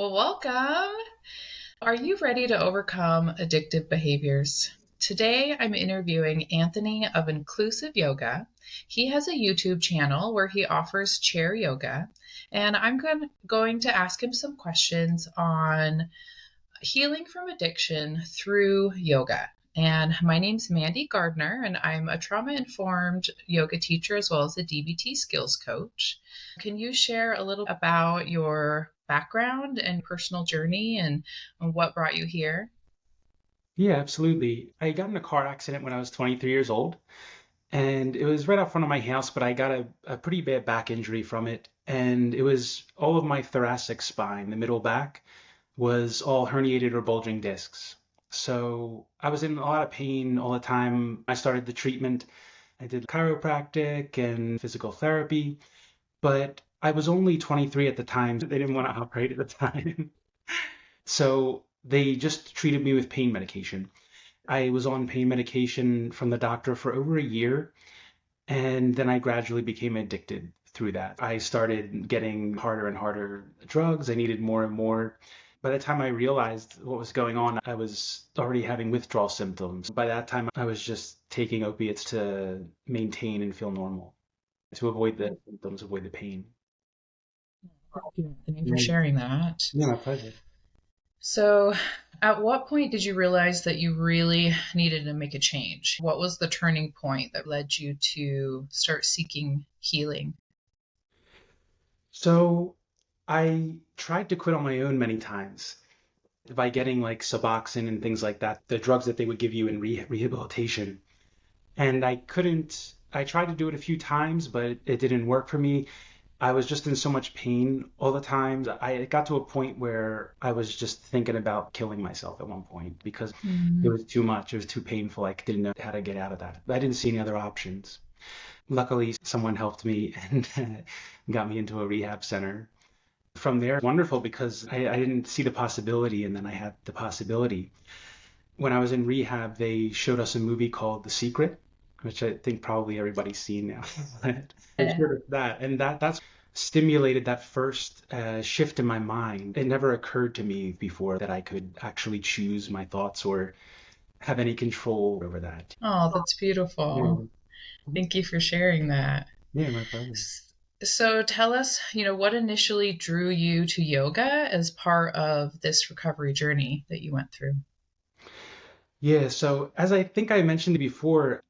Well, welcome. Are you ready to overcome addictive behaviors? Today, I'm interviewing Anthony of Inclusive Yoga. He has a YouTube channel where he offers chair yoga, and I'm going to ask him some questions on healing from addiction through yoga. And my name's MandI Gardner, and I'm a trauma informed yoga teacher as well as a DBT skills coach. Can you share a little about your background and personal journey and what brought you here? Yeah, absolutely. I got in a car accident when I was 23 years old, and it was right out front of my house, but I got a pretty bad back injury from it. And it was all of my thoracic spine, the middle back, was all herniated or bulging discs. So I was in a lot of pain all the time. I started the treatment. I did chiropractic and physical therapy, but I was only 23 at the time. They didn't want to operate at the time. So they just treated me with pain medication. I was on pain medication from the doctor for over a year, and then I gradually became addicted through that. I started getting harder and harder drugs. I needed more and more. By the time I realized what was going on, I was already having withdrawal symptoms. By that time, I was just taking opiates to maintain and feel normal, to avoid the symptoms, avoid the pain. Thank you, Anthony, for Mm. sharing that. Yeah, my pleasure. So, at what point did you realize that you really needed to make a change? What was the turning point that led you to start seeking healing? So I tried to quit on my own many times by getting like Suboxone and things like that, the drugs that they would give you in rehabilitation. And I couldn't, I tried to do it a few times, but it didn't work for me. I was just in so much pain all the time. It got to a point where I was just thinking about killing myself at one point because it Mm. was too much. It was too painful. I didn't know how to get out of that. I didn't see any other options. Luckily, someone helped me and got me into a rehab center. From there, wonderful because I didn't see the possibility, and then I had the possibility. When I was in rehab, they showed us a movie called The Secret, which I think probably everybody's seen now. They showed us that, and that's stimulated that first shift in my mind. It never occurred to me before that I could actually choose my thoughts or have any control over that. Oh, that's beautiful. Yeah, Thank you for sharing that. yeah, my pleasure. So tell us, what initially drew you to yoga as part of this recovery journey that you went through? Yeah, so as I think I mentioned before,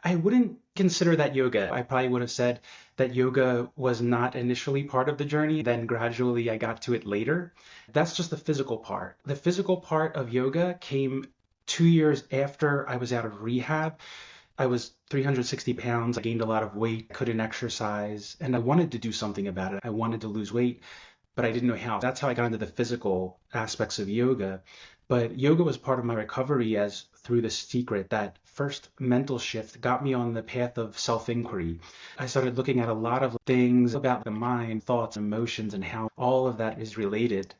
I wouldn't consider that yoga. I probably would have said that yoga was not initially part of the journey, then gradually I got to it later. That's just the physical part. The physical part of yoga came 2 years after I was out of rehab. I was 360 pounds. I gained a lot of weight, couldn't exercise, and I wanted to do something about it. I wanted to lose weight, but I didn't know how. That's how I got into the physical aspects of yoga. But yoga was part of my recovery as through the secret. That first mental shift got me on the path of self-inquiry. I started looking at a lot of things about the mind, thoughts, emotions, and how all of that is related.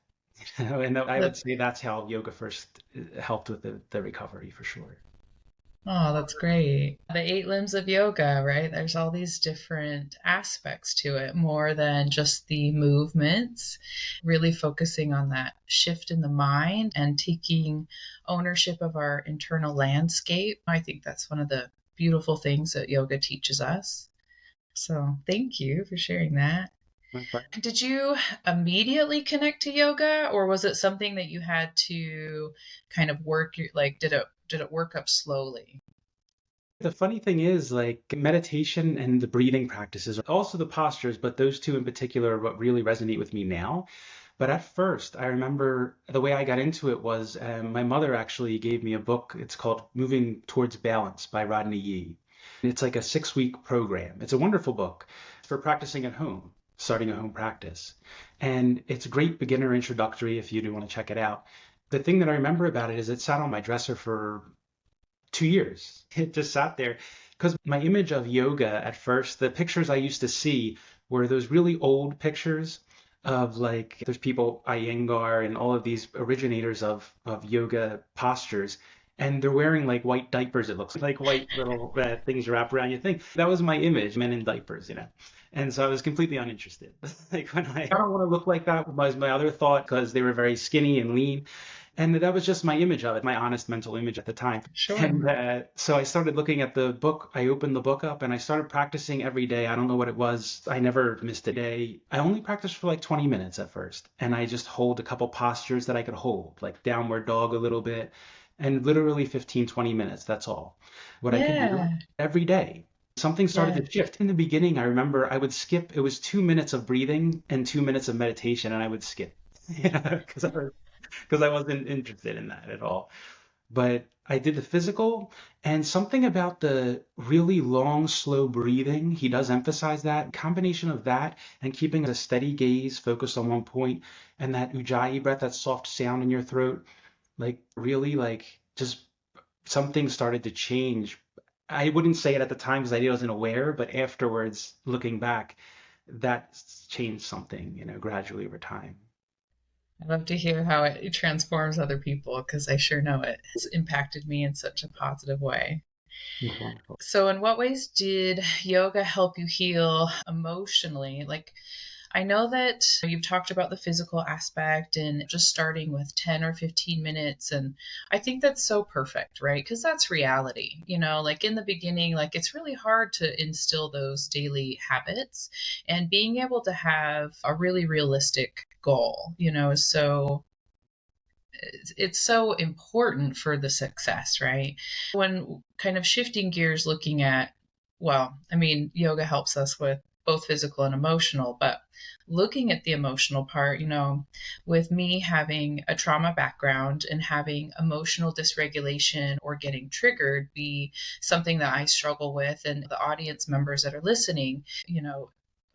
And I would That, say that's how yoga first helped with the recovery for sure. oh, that's great. The eight limbs of yoga, right? There's all these different aspects to it, more than just the movements, really focusing on that shift in the mind and taking ownership of our internal landscape. I think that's one of the beautiful things that yoga teaches us. So, thank you for sharing that. Did you immediately connect to yoga, or was it something that you had to kind of like did it work up slowly? The funny thing is, like meditation and the breathing practices, also the postures, but those two in particular are what really resonate with me now. But at first, I remember the way I got into it was my mother actually gave me a book. It's called Moving Towards Balance by Rodney Yee. It's like a 6-week program. It's a wonderful book for practicing at home, starting a home practice. And it's a great beginner introductory if you do want to check it out. The thing that I remember about it is it sat on my dresser for 2 years. It just sat there because my image of yoga at first, the pictures I used to see were those really old pictures of like there's people Iyengar and all of these originators of yoga postures. And they're wearing like white diapers, it looks like white little things wrapped around your thing. That was my image, men in diapers. And so I was completely uninterested. Like when I don't want to look like that was my other thought because they were very skinny and lean. And that was just my image of it, my honest mental image at the time. Sure. And so I started looking at the book. I opened the book up and I started practicing every day. I don't know what it was. I never missed a day. I only practiced for like 20 minutes at first. And I just hold a couple postures that I could hold, like downward dog a little bit, and literally 15, 20 minutes. That's all what I could do Yeah. every day. Something started Yeah. to shift. In the beginning, I remember I would skip, it was 2 minutes of breathing and 2 minutes of meditation, and I would skip, because I wasn't interested in that at all. But I did the physical, and something about the really long, slow breathing, he does emphasize that. Combination of that and keeping a steady gaze focused on one point, and that ujjayi breath, that soft sound in your throat, like really like just something started to change. I wouldn't say it at the time because I wasn't aware, but afterwards, looking back, that changed something, gradually over time. I love to hear how it transforms other people because I sure know it has impacted me in such a positive way. It's wonderful. So, in what ways did yoga help you heal emotionally? Like, I know that you've talked about the physical aspect and just starting with 10 or 15 minutes. And I think that's so perfect, right? Because that's reality. Like in the beginning, like it's really hard to instill those daily habits. And being able to have a really realistic goal, is so it's so important for the success, right? When kind of shifting gears, looking at, well, I mean, yoga helps us with both physical and emotional, but looking at the emotional part, with me having a trauma background and having emotional dysregulation or getting triggered be something that I struggle with, and the audience members that are listening,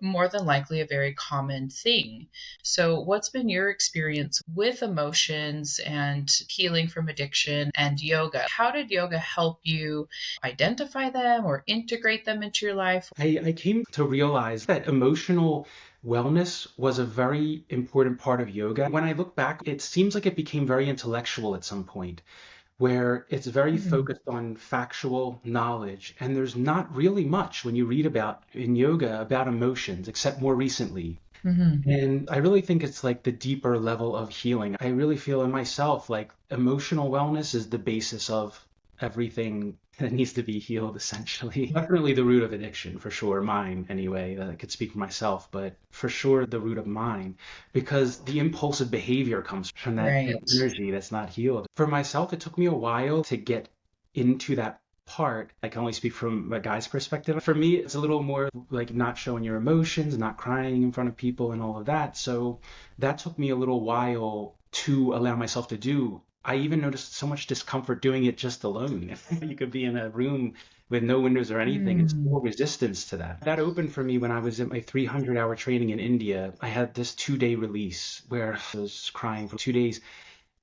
more than likely a very common thing. So, what's been your experience with emotions and healing from addiction and yoga? How did yoga help you identify them or integrate them into your life? I came to realize that emotional wellness was a very important part of yoga. When I look back, it seems like it became very intellectual at some point, where it's very Mm-hmm. focused on factual knowledge. And there's not really much when you read about in yoga about emotions, except more recently. Mm-hmm. And I really think it's like the deeper level of healing. I really feel in myself like emotional wellness is the basis of everything that needs to be healed, essentially. Definitely the root of addiction, for sure, mine anyway. I could speak for myself, but for sure the root of mine, because the impulsive behavior comes from that Right. energy that's not healed. For myself, it took me a while to get into that part. I can only speak from a guy's perspective. For me, it's a little more like not showing your emotions, not crying in front of people and all of that. So that took me a little while to allow myself to do. I even noticed so much discomfort doing it just alone. You could be in a room with no windows or anything and Mm. still resistance to that. That opened for me when I was in my 300-hour training in India. I had this 2-day release where I was crying for 2 days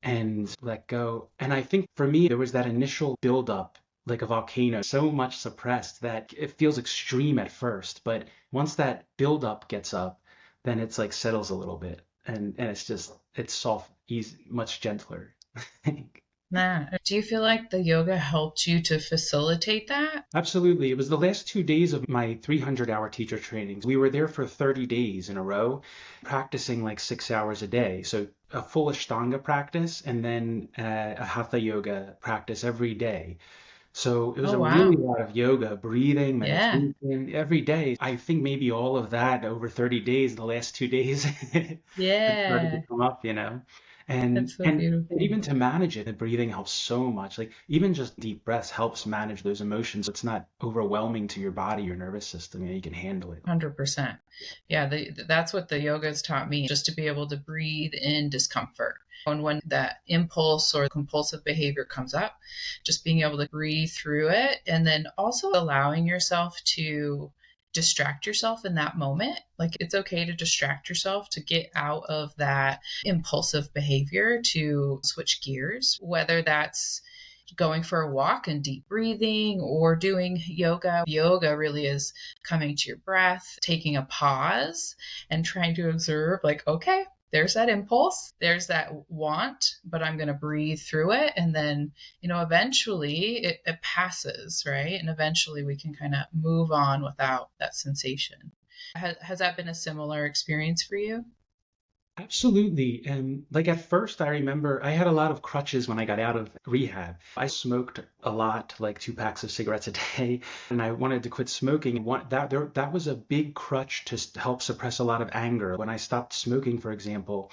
and let go. And I think for me, there was that initial buildup, like a volcano, so much suppressed that it feels extreme at first. But once that buildup gets up, then it's like settles a little bit. And it's soft, easy, much gentler. I think. Nah. Do you feel like the yoga helped you to facilitate that? Absolutely. It was the last 2 days of my 300-hour teacher trainings. We were there for 30 days in a row, practicing like 6 hours a day. So a full Ashtanga practice and then a Hatha yoga practice every day. So it was Oh, a really wow. lot of yoga, breathing, Yeah. meditation every day. I think maybe all of that over 30 days, the last 2 days, it started to Yeah. come up, And That's so and beautiful. even to manage it, the breathing helps so much. Like even just deep breaths helps manage those emotions. It's not overwhelming to your body, your nervous system. You can handle it. 100%. Yeah, that's what the yoga has taught me, just to be able to breathe in discomfort. And when that impulse or compulsive behavior comes up, just being able to breathe through it and then also allowing yourself to distract yourself in that moment. Like it's okay to distract yourself to get out of that impulsive behavior, to switch gears, whether that's going for a walk and deep breathing or doing yoga. Yoga really is coming to your breath, taking a pause and trying to observe, like, okay, there's that impulse, there's that want, but I'm going to breathe through it. And then, eventually it passes, right? And eventually we can kind of move on without that sensation. Has that been a similar experience for you? Absolutely. And like at first, I remember I had a lot of crutches when I got out of rehab. I smoked a lot, like 2 packs of cigarettes a day, and I wanted to quit smoking. And that was a big crutch to help suppress a lot of anger. When I stopped smoking, for example,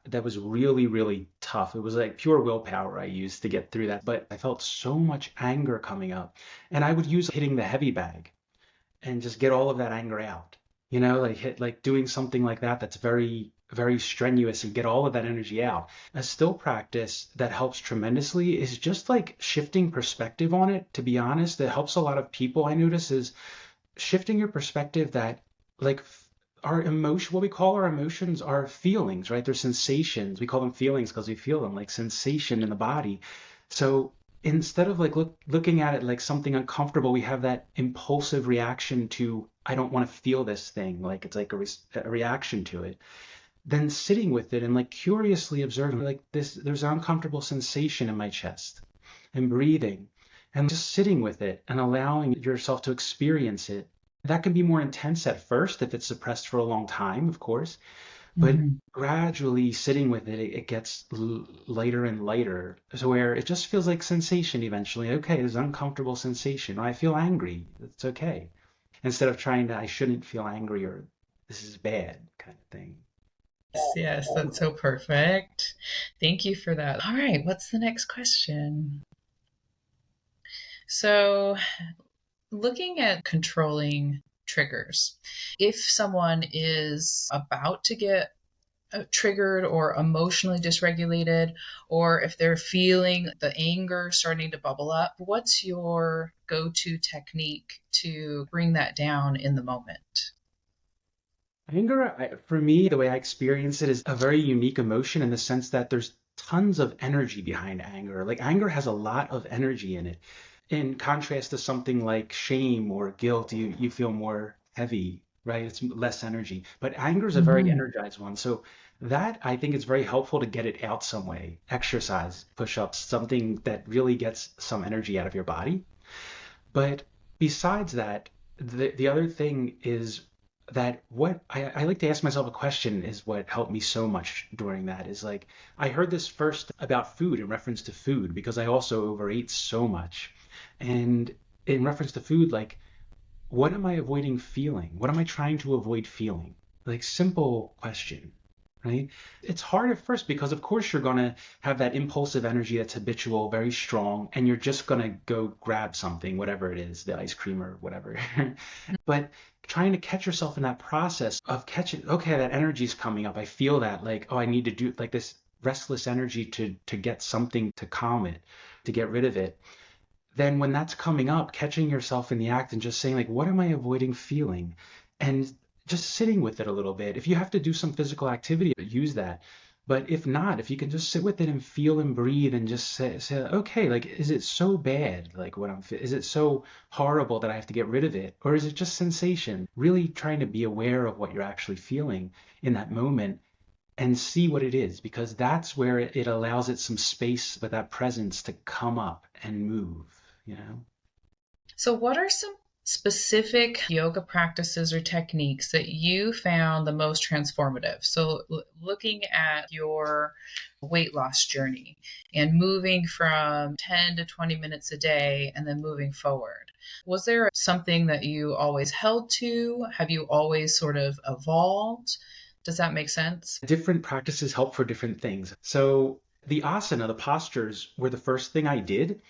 that was really, really tough. It was like pure willpower I used to get through that. But I felt so much anger coming up, and I would use hitting the heavy bag and just get all of that anger out. Like doing something like that that's very, very strenuous and get all of that energy out. A still practice that helps tremendously is just like shifting perspective on it. To be honest, it helps a lot of people. I notice is shifting your perspective that like our emotion, what we call our emotions are feelings, right? They're sensations. We call them feelings because we feel them like sensation in the body. So instead of like looking at it like something uncomfortable, we have that impulsive reaction to, I don't want to feel this thing. Like it's like a reaction to it. Then sitting with it and like curiously observing like this, there's an uncomfortable sensation in my chest and breathing and just sitting with it and allowing yourself to experience it. That can be more intense at first if it's suppressed for a long time, of course, but Mhm. gradually sitting with it, it gets lighter and lighter to where it just feels like sensation eventually. Okay, there's an uncomfortable sensation. Or I feel angry. It's okay. Instead of trying to, I shouldn't feel angry or this is bad kind of thing. Yes, that's so perfect. Thank you for that. All right, what's the next question? So, looking at controlling triggers, if someone is about to get triggered or emotionally dysregulated, or if they're feeling the anger starting to bubble up, what's your go to technique to bring that down in the moment? Anger, for me, the way I experience it is a very unique emotion in the sense that there's tons of energy behind anger. Like anger has a lot of energy in it. In contrast to something like shame or guilt, you feel more heavy, right? It's less energy. But anger is a very Mhm. energized one. So that I think it's very helpful to get it out some way. Exercise, push-ups, something that really gets some energy out of your body. But besides that, the other thing is that what I like to ask myself a question is what helped me so much during that is like I heard this first about food in reference to food because I also overate so much. And in reference to food, like what am I avoiding feeling? What am I trying to avoid feeling? Like simple question, right? It's hard at first because of course you're gonna have that impulsive energy that's habitual, very strong, and you're just gonna go grab something, whatever it is, the ice cream or whatever. But trying to catch yourself in that process of catching, okay, that energy's coming up. I feel that like, oh, I need to do like this restless energy to get something to calm it, to get rid of it. Then when that's coming up, catching yourself in the act and just saying like, what am I avoiding feeling? And just sitting with it a little bit. If you have to do some physical activity, use that. But if not, if you can just sit with it and feel and breathe and just say okay, like, is it so bad? Like what is it so horrible that I have to get rid of it? Or is it just sensation? Really trying to be aware of what you're actually feeling in that moment and see what it is, because that's where it allows it some space with that presence to come up and move. So, what are some specific yoga practices or techniques that you found the most transformative? So, looking at your weight loss journey and moving from 10 to 20 minutes a day and then moving forward, was there something that you always held to? Have you always sort of evolved? Does that make sense? Different practices help for different things. So the asana, the postures, were the first thing I did,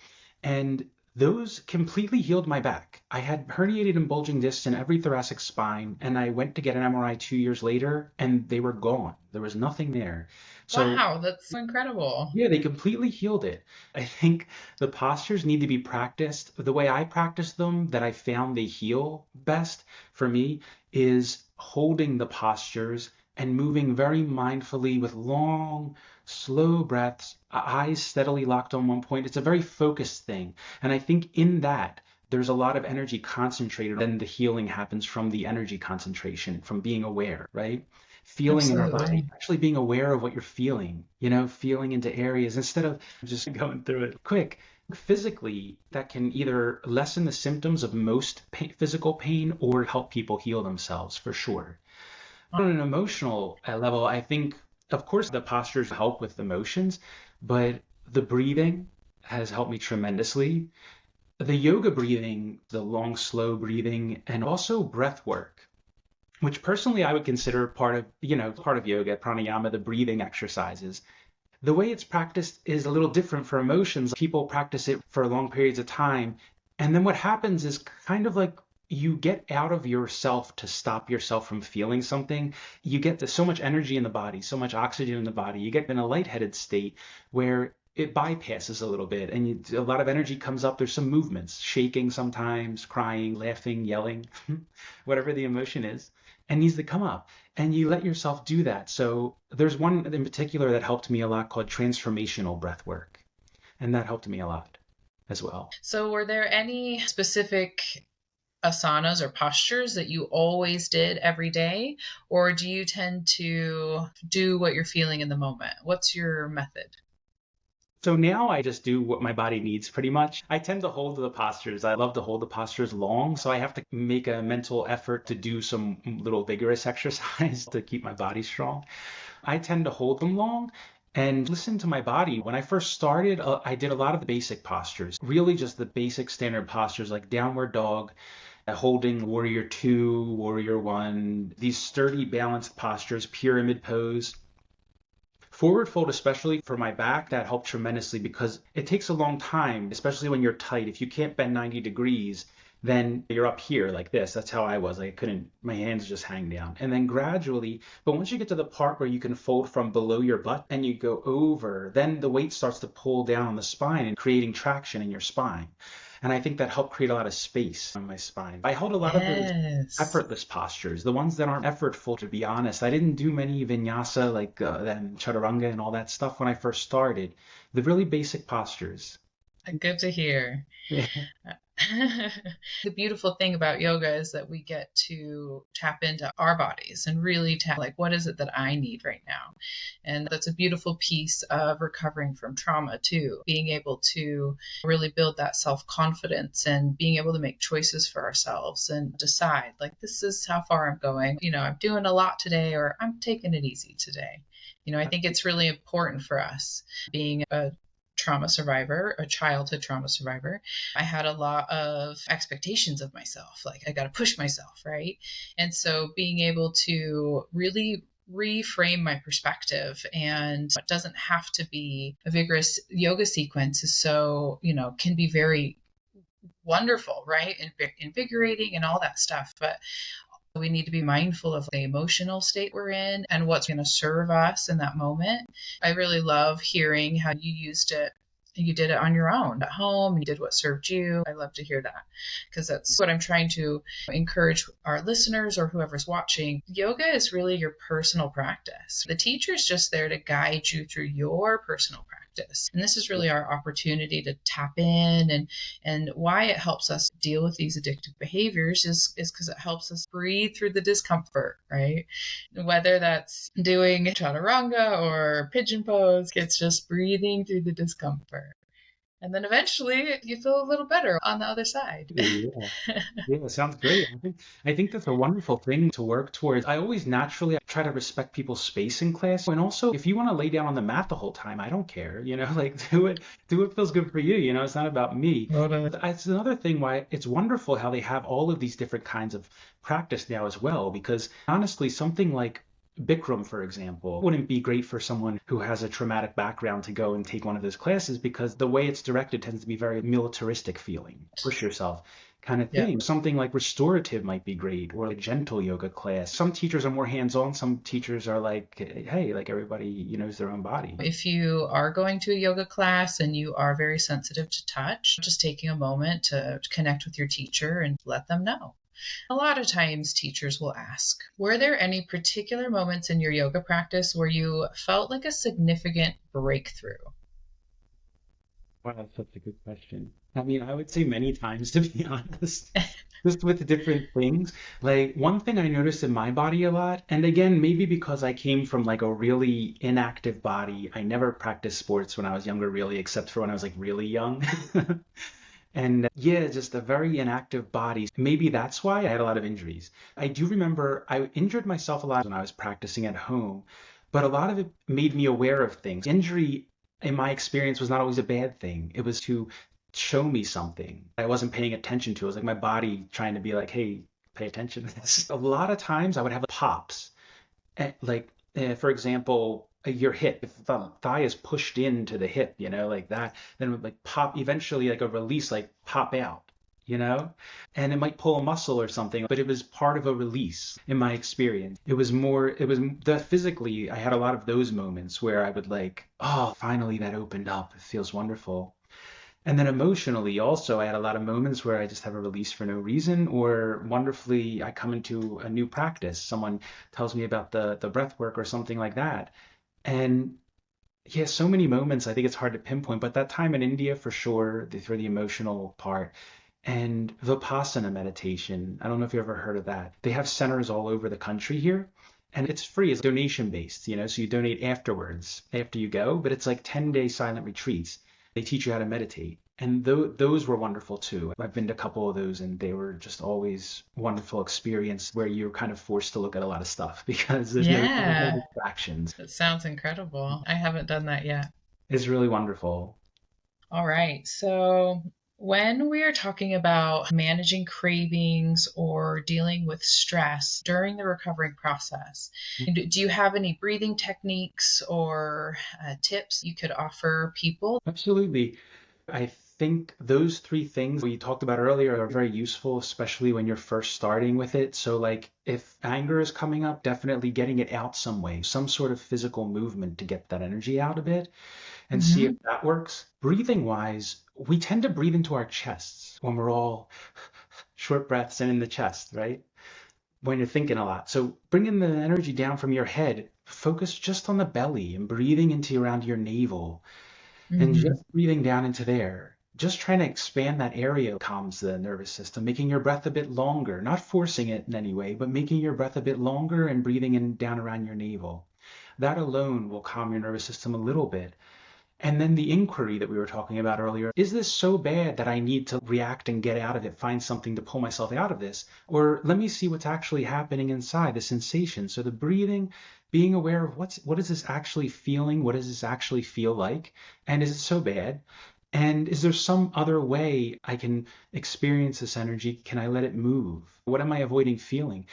and those completely healed my back. I had herniated and bulging discs in every thoracic spine, and I went to get an MRI 2 years later, and they were gone. There was nothing there. So Wow, that's incredible. yeah, they completely healed it. I think the postures need to be practiced. The way I practice them, that I found they heal best for me, is holding the postures and moving very mindfully with long, slow breaths, eyes steadily locked on one point. It's a very focused thing. And I think in that, there's a lot of energy concentrated. Then the healing happens from the energy concentration, from being aware, right? Feeling in our body, Absolutely. actually being aware of what you're feeling, feeling into areas instead of just going through it quick. physically that can either lessen the symptoms of most physical pain or help people heal themselves for sure. On an emotional level, I think, of course, the postures help with emotions, but the breathing has helped me tremendously. The yoga breathing, the long, slow breathing, and also breath work, which personally I would consider part of yoga, pranayama, the breathing exercises. The way it's practiced is a little different for emotions. People practice it for long periods of time. And then what happens is kind of like you get out of yourself to stop yourself from feeling something. You get so much energy in the body, so much oxygen in the body. You get in a lightheaded state where it bypasses a little bit and a lot of energy comes up. There's some movements, shaking sometimes, crying, laughing, yelling, whatever the emotion is, and needs to come up. And you let yourself do that. So there's one in particular that helped me a lot called transformational breath work. And that helped me a lot as well. So, were there any specific asanas or postures that you always did every day? Or do you tend to do what you're feeling in the moment? What's your method? So now I just do what my body needs pretty much. I tend to hold the postures. I love to hold the postures long, so I have to make a mental effort to do some little vigorous exercise to keep my body strong. I tend to hold them long and listen to my body. When I first started, I did a lot of the basic postures, really just the basic standard postures like downward dog, holding warrior two, warrior one, these sturdy, balanced postures, pyramid pose. Forward fold, especially for my back, that helped tremendously because it takes a long time, especially when you're tight. If you can't bend 90 degrees, then you're up here like this. That's how I was. I couldn't, my hands just hang down. And then gradually, but once you get to the part where you can fold from below your butt and you go over, then the weight starts to pull down on the spine and creating traction in your spine. And I think that helped create a lot of space on my spine. I held a lot of those Yes. effortless postures, the ones that aren't effortful, to be honest. I didn't do many vinyasa like and chaturanga and all that stuff when I first started. The really basic postures. Good to hear. The beautiful thing about yoga is that we get to tap into our bodies and really tap, like, what is it that I need right now? And that's a beautiful piece of recovering from trauma, too. Being able to really build that self confidence and being able to make choices for ourselves and decide, like, this is how far I'm going. I'm doing a lot today, or I'm taking it easy today. I think it's really important for us being a trauma survivor, a childhood trauma survivor. I had a lot of expectations of myself, like I got to push myself, right? And so being able to really reframe my perspective, and it doesn't have to be a vigorous yoga sequence, is so, can be very wonderful, right? And invigorating and all that stuff. But we need to be mindful of the emotional state we're in and what's going to serve us in that moment. I really love hearing how you used it. You did it on your own at home. You did what served you. I love to hear that because that's what I'm trying to encourage our listeners or whoever's watching. Yoga is really your personal practice. The teacher's just there to guide you through your personal practice. And this is really our opportunity to tap in, and why it helps us deal with these addictive behaviors is because it helps us breathe through the discomfort, right? Whether that's doing chaturanga or pigeon pose, it's just breathing through the discomfort. And then eventually you feel a little better on the other side. Yeah. Yeah, sounds great. I think that's a wonderful thing to work towards. I always naturally try to respect people's space in class. And also, if you want to lay down on the mat the whole time, I don't care. Like do what feels good for you. It's not about me. Totally. It's another thing why it's wonderful how they have all of these different kinds of practice now as well. Because honestly, something like Bikram, for example, wouldn't be great for someone who has a traumatic background to go and take one of those classes because the way it's directed tends to be very militaristic feeling, push yourself kind of Yeah. thing. Something like restorative might be great, or a gentle yoga class. Some teachers are more hands-on. Some teachers are like, hey, like everybody knows their own body. If you are going to a yoga class and you are very sensitive to touch, just taking a moment to connect with your teacher and let them know. A lot of times teachers will ask, were there any particular moments in your yoga practice where you felt like a significant breakthrough? Wow, that's such a good question. I mean, I would say many times, to be honest, just with different things. Like, one thing I noticed in my body a lot, and again, maybe because I came from like a really inactive body, I never practiced sports when I was younger, really, except for when I was like really young. And yeah, just a very inactive body. Maybe that's why I had a lot of injuries. I do remember I injured myself a lot when I was practicing at home, but a lot of it made me aware of things. Injury, in my experience, was not always a bad thing. It was to show me something I wasn't paying attention to. It was like my body trying to be like, hey, pay attention to this. A lot of times I would have pops. For example, your hip, if the thigh is pushed into the hip, like that, then it would like pop eventually, like a release, like pop out, you know? And it might pull a muscle or something, but it was part of a release in my experience. It was that physically, I had a lot of those moments where I would like, oh, finally that opened up. It feels wonderful. And then emotionally, also, I had a lot of moments where I just have a release for no reason, or wonderfully, I come into a new practice. Someone tells me about the breath work or something like that. And yeah, so many moments, I think it's hard to pinpoint, but that time in India for sure, for the emotional part. And Vipassana meditation, I don't know if you ever heard of that. They have centers all over the country here. And it's free, it's donation based, so you donate afterwards, after you go, but it's like 10-day silent retreats. They teach you how to meditate. And those were wonderful too. I've been to a couple of those and they were just always wonderful experience where you're kind of forced to look at a lot of stuff because there's no Yeah, distractions. that sounds incredible. I haven't done that yet. It's really wonderful. All right. So, when we are talking about managing cravings or dealing with stress during the recovering process, do you have any breathing techniques or tips you could offer people? Absolutely. I think those three things we talked about earlier are very useful, especially when you're first starting with it. So, like, if anger is coming up, definitely getting it out some way, some sort of physical movement to get that energy out a bit and see if Hmm. that works. Breathing wise, we tend to breathe into our chests when we're all short breaths and in the chest, right? When you're thinking a lot. So, bringing the energy down from your head, focus just on the belly and breathing into around your navel and Hmm. just breathing down into there. Just trying to expand that area calms the nervous system, making your breath a bit longer, not forcing it in any way, but making your breath a bit longer and breathing in down around your navel. That alone will calm your nervous system a little bit. And then the inquiry that we were talking about earlier, is this so bad that I need to react and get out of it, find something to pull myself out of this? Or let me see what's actually happening inside, the sensation. So the breathing, being aware of what is this actually feeling? What does this actually feel like? And is it so bad? And is there some other way I can experience this energy? Can I let it move? What am I avoiding feeling?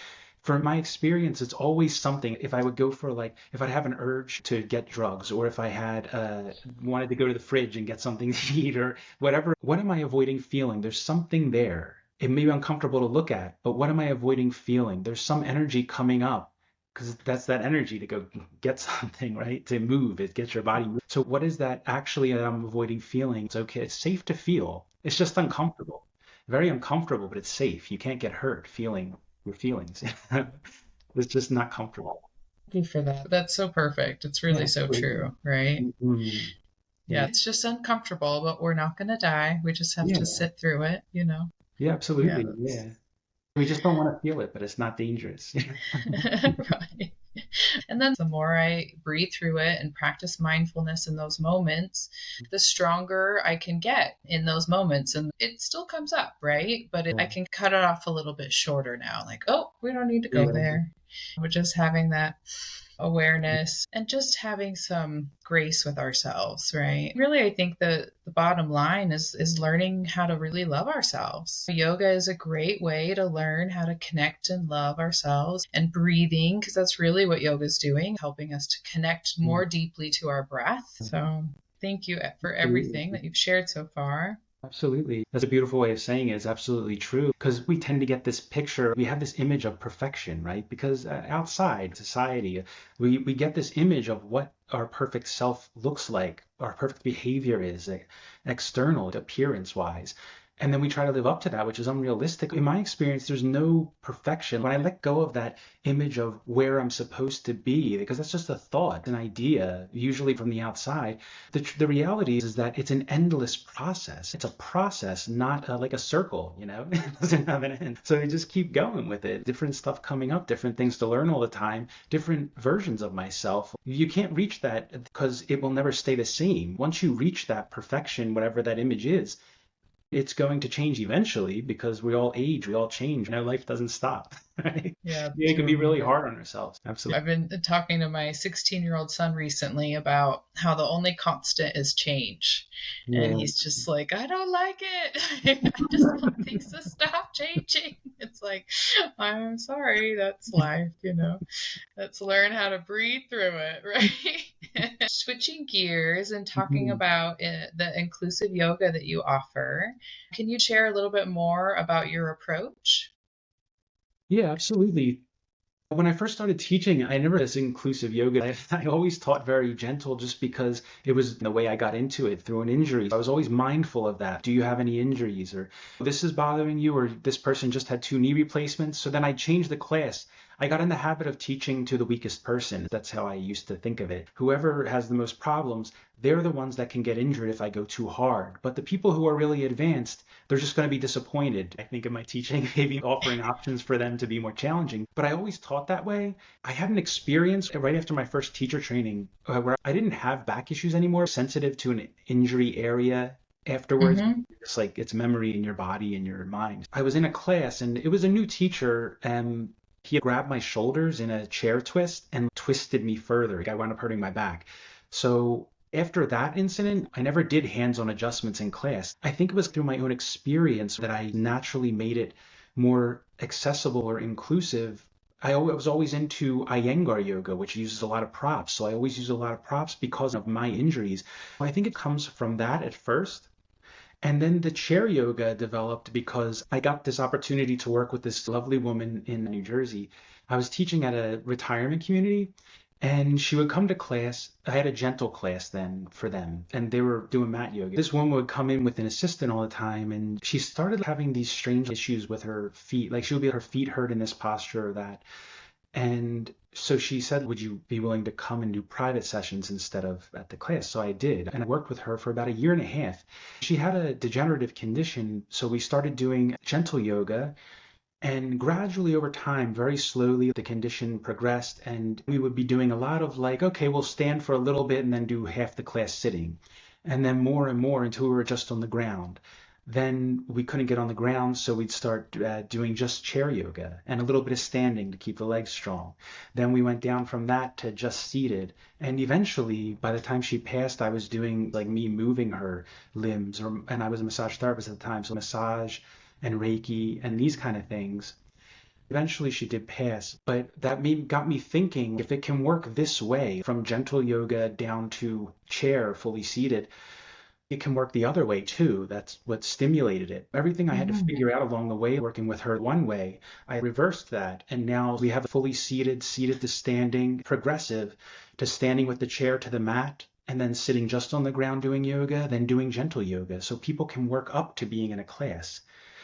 For my experience, it's always something. If I would go for like, if I'd have an urge to get drugs, or if I had wanted to go to the fridge and get something to eat, or whatever, what am I avoiding feeling? There's something there. It may be uncomfortable to look at, but what am I avoiding feeling? There's some energy coming up because that's that energy to go get something, right? To move, it gets your body moving. So what is that actually that I'm avoiding feeling? It's okay. It's safe to feel. It's just uncomfortable. Very uncomfortable, but it's safe. You can't get hurt feeling your feelings. It's just not comfortable. Thank you for that. That's so perfect. It's Yeah, really so absolutely. true, right? Mhm. Yeah, Yeah. it's just uncomfortable, but we're not going to die. We just have to Yeah. sit through it. Yeah, Yeah, absolutely. Yeah. We just don't want to feel it, but it's not dangerous. right. And then the more I breathe through it and practice mindfulness in those moments, the stronger I can get in those moments. And it still comes up, right? But I Yeah. can cut it off a little bit shorter now. Like, oh, we don't need to go Yeah. there. We're just having that awareness and just having some grace with ourselves, right? Really, I think the bottom line is learning how to really love ourselves. Yoga is a great way to learn how to connect and love ourselves, and breathing, because that's really what yoga is doing, helping us to connect Yeah. more deeply to our breath. So thank you for everything Absolutely. that you've shared so far. Absolutely. That's a beautiful way of saying it. It's absolutely true. Because we tend to get this picture, we have this image of perfection, right? Because outside society, we get this image of what our perfect self looks like, our perfect behavior is, like, external, appearance wise. And then we try to live up to that, which is unrealistic. In my experience, there's no perfection. When I let go of that image of where I'm supposed to be, because that's just a thought, an idea, usually from the outside, the reality is that it's an endless process. It's a process, not like a circle, it doesn't have an end. So you just keep going with it. Different stuff coming up, different things to learn all the time, different versions of myself. You can't reach that because it will never stay the same. Once you reach that perfection, whatever that image is, it's going to change eventually because we all age, we all change. Life doesn't stop. Right? Yeah, Yeah, it can be really totally. hard on ourselves. Absolutely. I've been talking to my 16-year-old son recently about how the only constant is change. And Yeah. he's just like, I don't like it. I just want things to stop changing. It's like, I'm sorry, that's life. Let's learn how to breathe through it, right? Switching gears and talking Mhm. about the inclusive yoga that you offer, can you share a little bit more about your approach? Yeah, absolutely. When I first started teaching, I never this inclusive yoga. I always taught very gentle just because it was the way I got into it through an injury. I was always mindful of that. Do you have any injuries? Or this is bothering you? Or this person just had 2 knee replacements? So then I changed the class. I got in the habit of teaching to the weakest person. That's how I used to think of it. Whoever has the most problems, they're the ones that can get injured if I go too hard. But the people who are really advanced, they're just going to be disappointed. I think in my teaching, maybe offering options for them to be more challenging. But I always taught that way. I had an experience right after my first teacher training where I didn't have back issues anymore, sensitive to an injury area afterwards. Mm-hmm. It's like it's memory in your body and your mind. I was in a class and it was a new teacher and he grabbed my shoulders in a chair twist and twisted me further. I wound up hurting my back. So after that incident, I never did hands-on adjustments in class. I think it was through my own experience that I naturally made it more accessible or inclusive. I was always into Iyengar yoga, which uses a lot of props. So I always use a lot of props because of my injuries. I think it comes from that at first. And then the chair yoga developed because I got this opportunity to work with this lovely woman in New Jersey. I was teaching at a retirement community and she would come to class. I had a gentle class then for them, and they were doing mat yoga. This woman would come in with an assistant all the time, and she started having these strange issues with her feet. Like she would be her feet hurt in this posture or that. And so she said, would you be willing to come and do private sessions instead of at the class? So I did. And I worked with her for about a year and a half. She had a degenerative condition. So we started doing gentle yoga. And gradually over time, very slowly, the condition progressed. And we would be doing a lot of like, okay, we'll stand for a little bit and then do half the class sitting. And then more and more until we were just on the ground. Then we couldn't get on the ground, so we'd start doing just chair yoga and a little bit of standing to keep the legs strong. Then we went down from that to just seated. And eventually, by the time she passed, I was doing like me moving her limbs, and I was a massage therapist at the time, so massage and Reiki and these kind of things. Eventually, she did pass, but that got me thinking if it can work this way, from gentle yoga down to chair, fully seated, it can work the other way too. That's what stimulated it. Everything I had to Mm-hmm. figure out along the way, working with her one way, I reversed that. And now we have a fully seated, seated to standing, progressive to standing with the chair to the mat, and then sitting just on the ground doing yoga, then doing gentle yoga. So people can work up to being in a class.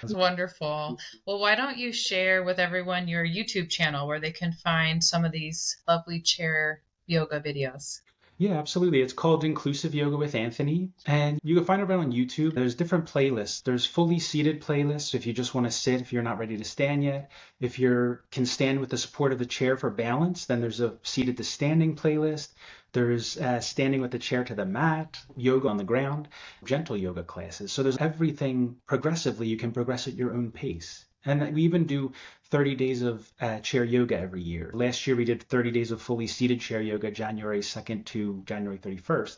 Wonderful. Well, why don't you share with everyone your YouTube channel where they can find some of these lovely chair yoga videos? Yeah, absolutely. It's called Inclusive Yoga with Anthony, and you can find it on YouTube. There's different playlists. There's fully seated playlists if you just want to sit, if you're not ready to stand yet. If you can stand with the support of the chair for balance, then there's a seated to standing playlist. There's standing with the chair to the mat, yoga on the ground, gentle yoga classes. So there's everything progressively. You can progress at your own pace. And we even do 30 days of chair yoga every year. Last year we did 30 days of fully seated chair yoga, January 2nd to January 31st.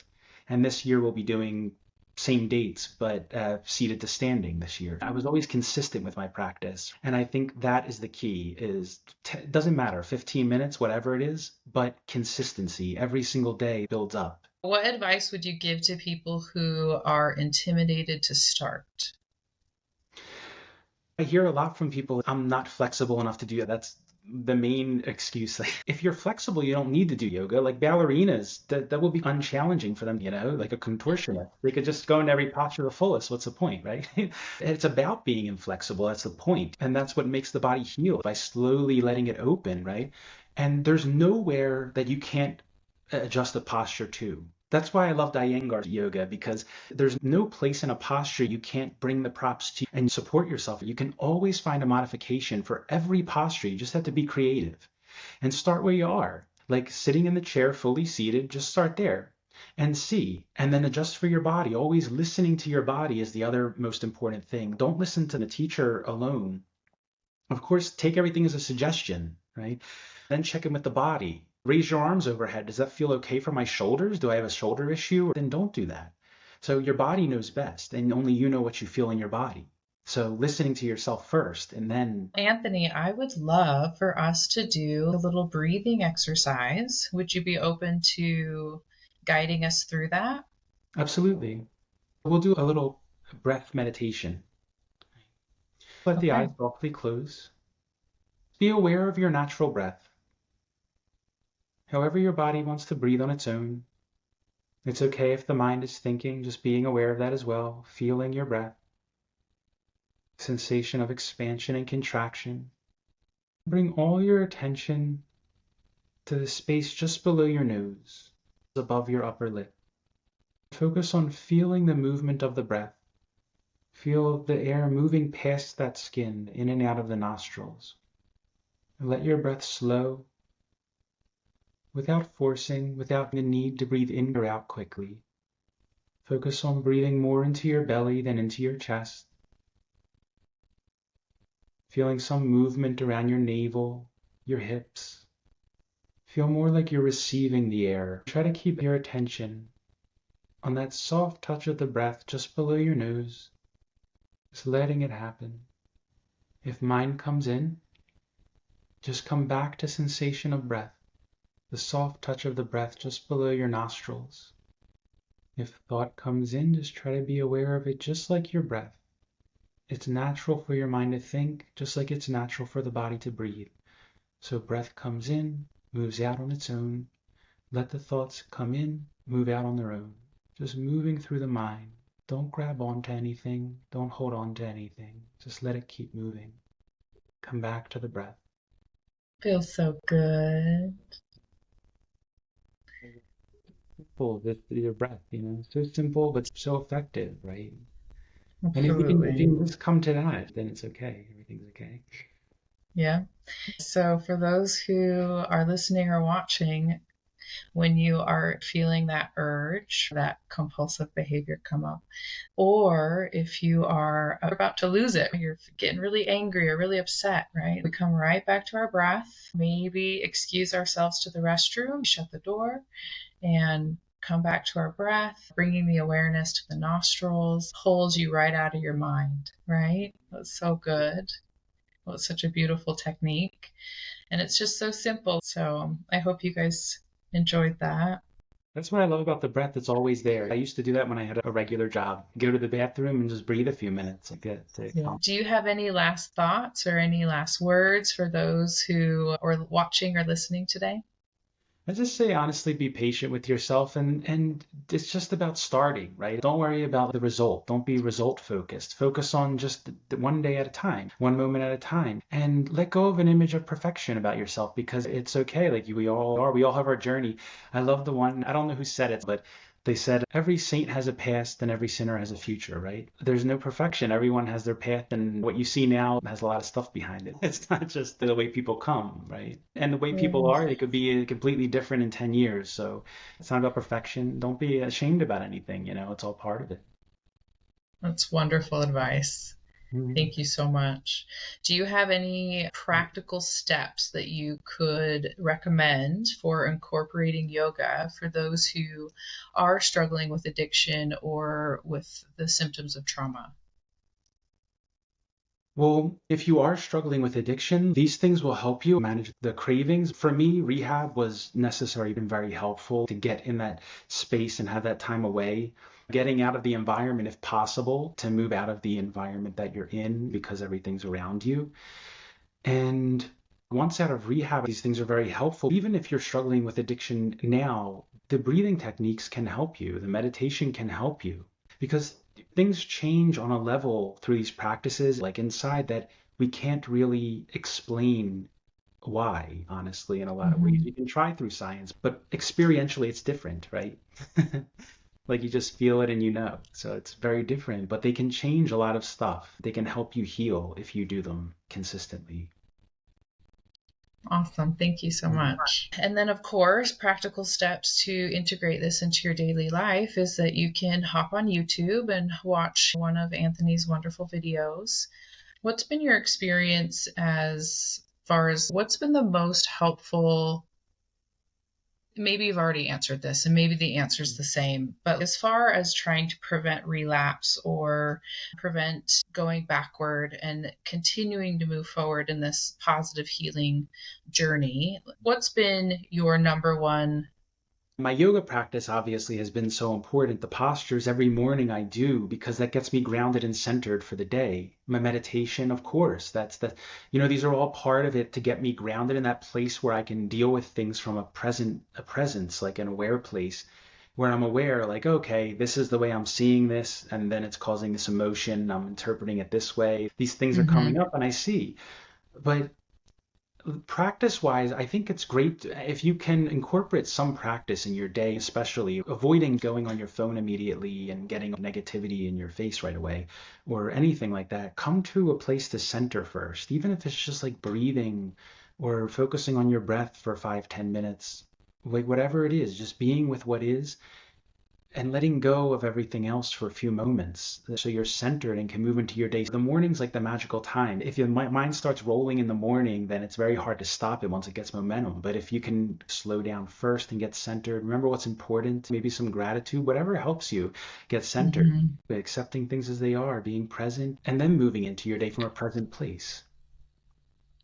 And this year we'll be doing same dates, but seated to standing this year. I was always consistent with my practice. And I think that is the key is it doesn't matter, 15 minutes, whatever it is, but consistency every single day builds up. What advice would you give to people who are intimidated to start? I hear a lot from people, I'm not flexible enough to do that. That's the main excuse. Like, if you're flexible, you don't need to do yoga. Like ballerinas, that will be unchallenging for them, like a contortionist. They could just go into every posture to the fullest. What's the point, right? It's about being inflexible. That's the point. And that's what makes the body heal by slowly letting it open, right? And there's nowhere that you can't adjust the posture to. That's why I love Iyengar yoga, because there's no place in a posture you can't bring the props to and support yourself. You can always find a modification for every posture. You just have to be creative and start where you are. Like sitting in the chair fully seated, just start there and see, and then adjust for your body. Always listening to your body is the other most important thing. Don't listen to the teacher alone. Of course, take everything as a suggestion, right? Then check in with the body. Raise your arms overhead. Does that feel okay for my shoulders? Do I have a shoulder issue? Then don't do that. So your body knows best, and only you know what you feel in your body. So listening to yourself first, and then Anthony, I would love for us to do a little breathing exercise. Would you be open to guiding us through that? absolutely, we'll do a little breath meditation. Let the Okay. eyes softly close. Be aware of your natural breath. However your body wants to breathe on its own. It's okay if the mind is thinking, just being aware of that as well, feeling your breath, sensation of expansion and contraction. Bring all your attention to the space just below your nose, above your upper lip. Focus on feeling the movement of the breath. Feel the air moving past that skin, in and out of the nostrils. Let your breath slow, without forcing, without the need to breathe in or out quickly. Focus on breathing more into your belly than into your chest. Feeling some movement around your navel, your hips. Feel more like you're receiving the air. Try to keep your attention on that soft touch of the breath just below your nose, just letting it happen. If mind comes in, just come back to sensation of breath, the soft touch of the breath just below your nostrils. If thought comes in, just try to be aware of it just like your breath. It's natural for your mind to think, just like it's natural for the body to breathe. So breath comes in, moves out on its own. Let the thoughts come in, move out on their own. Just moving through the mind. Don't grab onto anything. Don't hold on to anything. Just let it keep moving. Come back to the breath. Feels so good. Simple, with your breath, so simple but so effective, right? And if you Absolutely. can just come to that, then it's okay. Everything's okay. Yeah. So, for those who are listening or watching, when you are feeling that urge, that compulsive behavior come up, or if you are about to lose it, you're getting really angry or really upset, right? We come right back to our breath, maybe excuse ourselves to the restroom, shut the door, and come back to our breath, bringing the awareness to the nostrils, pulls you right out of your mind, right? That's so good. Well, it's such a beautiful technique. And it's just so simple. So I hope you guys enjoyed that. That's what I love about the breath. It's always there. I used to do that when I had a regular job. Go to the bathroom and just breathe a few minutes. Like that. Yeah. Do you have any last thoughts or any last words for those who are watching or listening today? I just say honestly, be patient with yourself, and it's just about starting, right? Don't worry about the result. Don't be result focused. Focus on just one day at a time, one moment at a time, and let go of an image of perfection about yourself, because it's okay. Like we all are. We all have our journey. I love the one, I don't know who said it, but they said every saint has a past and every sinner has a future, right? There's no perfection. Everyone has their path, and what you see now has a lot of stuff behind it. It's not just the way people come, right? And the way people Yeah. are, they could be completely different in 10 years. So it's not about perfection. Don't be ashamed about anything, it's all part of it. That's wonderful advice. Mhm. Thank you so much. Do you have any practical steps that you could recommend for incorporating yoga for those who are struggling with addiction or with the symptoms of trauma? Well, if you are struggling with addiction, these things will help you manage the cravings. For me, rehab was necessary and very helpful to get in that space and have that time away. Getting out of the environment, if possible, to move out of the environment that you're in because everything's around you. And Once out of rehab, these things are very helpful. Even if you're struggling with addiction now, the breathing techniques can help you, the meditation can help you, because things change on a level through these practices, like inside, that we can't really explain why, honestly, in a lot of ways. Hmm. You can try through science, but experientially it's different, right? Like you just feel it and you know. So it's very different, but they can change a lot of stuff. They can help you heal if you do them consistently. Awesome. Thank you so much. And then, of course, practical steps to integrate this into your daily life is that you can hop on YouTube and watch one of Anthony's wonderful videos. What's been your experience as far as what's been the most helpful? Maybe you've already answered this, and maybe the answer is the same. But as far as trying to prevent relapse or prevent going backward and continuing to move forward in this positive healing journey, what's been your number one? My yoga practice obviously has been so important. The postures every morning I do because that gets me grounded and centered for the day. My meditation, of course, these are all part of it to get me grounded in that place where I can deal with things from a presence, like an aware place where I'm aware, like, okay, this is the way I'm seeing this, and then it's causing this emotion. I'm interpreting it this way. These things are coming Mhm. up and I see. But practice wise, I think it's great if you can incorporate some practice in your day, especially avoiding going on your phone immediately and getting negativity in your face right away or anything like that. Come to a place to center first, even if it's just like breathing or focusing on your breath for 5, 10 minutes, like whatever it is, just being with what is and letting go of everything else for a few moments so you're centered and can move into your day. The morning's like the magical time. If your mind starts rolling in the morning, then it's very hard to stop it once it gets momentum. But if you can slow down first and get centered, remember what's important, maybe some gratitude, whatever helps you get centered, Mhm. accepting things as they are, being present, and then moving into your day from a present place.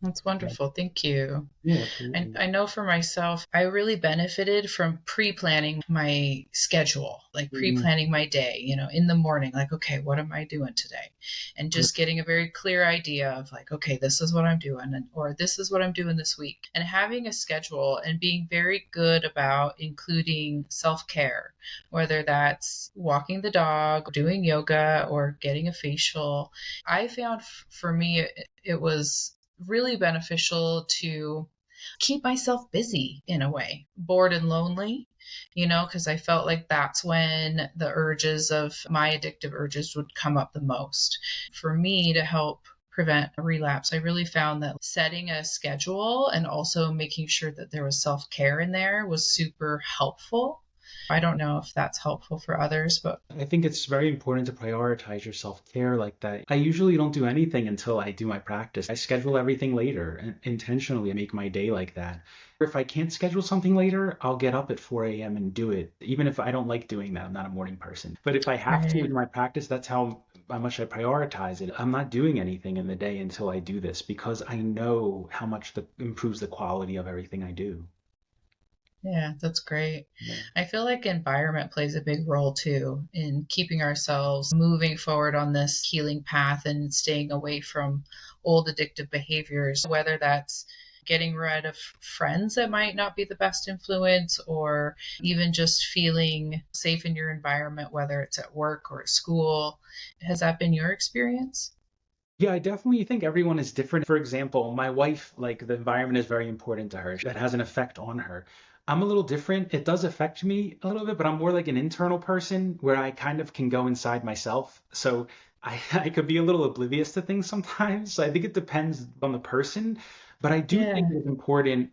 That's Yeah, wonderful. Thank you. yeah, And absolutely. I know for myself, I really benefited from pre planning my schedule, like pre Mm, planning my day, in the morning, like, okay, what am I doing today? And good. just getting a very clear idea of, like, okay, this is what I'm doing, or this is what I'm doing this week. And having a schedule and being very good about including self care, whether that's walking the dog, doing yoga, or getting a facial. I found for me, it was really beneficial to keep myself busy in a way, bored and lonely, because I felt like that's when the urges of my addictive urges would come up the most. For me to help prevent a relapse, I really found that setting a schedule and also making sure that there was self care in there was super helpful. I don't know if that's helpful for others, but I think it's very important to prioritize your self-care like that. I usually don't do anything until I do my practice. I schedule everything later and intentionally make my day like that. If I can't schedule something later, I'll get up at 4 a.m. and do it, even if I don't like doing that. I'm not a morning person. But if I have to right. in my practice, that's how much I prioritize it. I'm not doing anything in the day until I do this because I know how much that improves the quality of everything I do. Yeah, that's great. Yeah. I feel like environment plays a big role too in keeping ourselves moving forward on this healing path and staying away from old addictive behaviors, whether that's getting rid of friends that might not be the best influence or even just feeling safe in your environment, whether it's at work or at school. Has that been your experience? Yeah, I definitely think everyone is different. For example, my wife, like the environment is very important to her. That has an effect on her. I'm a little different. It does affect me a little bit, but I'm more like an internal person where I kind of can go inside myself. So I could be a little oblivious to things sometimes. So I think it depends on the person, but I do think Yeah. it's important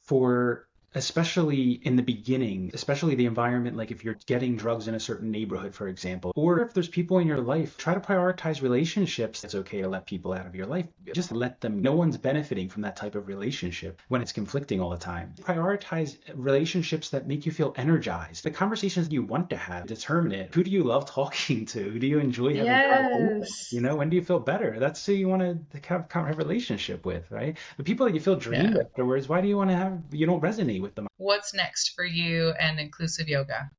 for especially in the beginning, especially the environment, like if you're getting drugs in a certain neighborhood, for example, or if there's people in your life, try to prioritize relationships. It's okay to let people out of your life. Just let them. No one's benefiting from that type of relationship when it's conflicting all the time. Prioritize relationships that make you feel energized. The conversations you want to have, determine it. Who do you love talking to? Who do you enjoy having conversations with? Yes. When do you feel better? That's who you want to have a relationship with, right? The people that you feel drained Yeah. afterwards, why do you want to have, you don't resonate with them? What's next for you and inclusive yoga?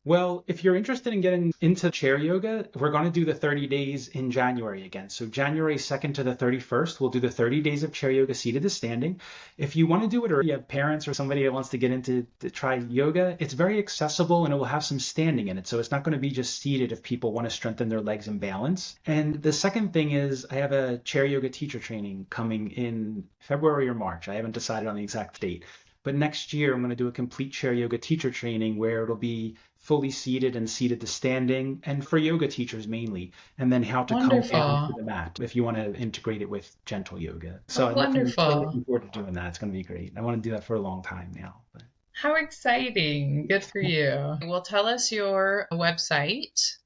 Well, if you're interested in getting into chair yoga, we're going to do the 30 days in January again. So January 2nd to the 31st, we'll do the 30 days of chair yoga seated to standing. If you want to do it, or you have parents or somebody that wants to get into to try yoga, it's very accessible and it will have some standing in it. So it's not going to be just seated if people want to strengthen their legs and balance. And the second thing is I have a chair yoga teacher training coming in February or March. I haven't decided on the exact date. But next year, I'm going to do a complete chair yoga teacher training where it'll be fully seated and seated to standing, and for yoga teachers mainly, and then how to come down to Wonderful. the mat if you want to integrate it with gentle yoga. Oh, So I'm really wonderful. looking forward to doing that. It's going to be great. I want to do that for a long time now. But How exciting. Good for you. Well, tell us your website.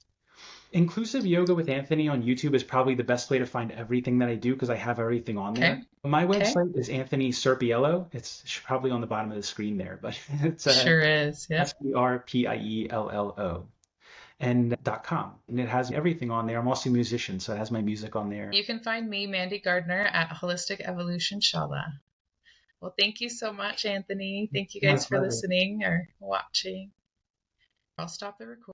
Inclusive Yoga with Anthony on YouTube is probably the best way to find everything that I do because I have everything on there. Okay. My Okay. website is Anthony Serpiello. It's probably on the bottom of the screen there, but it's Sure is. Yep. Serpiello and .com. And it has everything on there. I'm also a musician, so it has my music on there. You can find me, MandI Gardner, at Holistic Evolution Shala. Well, thank you so much, Anthony. Thank you My guys for pleasure. listening or watching. I'll stop the recording.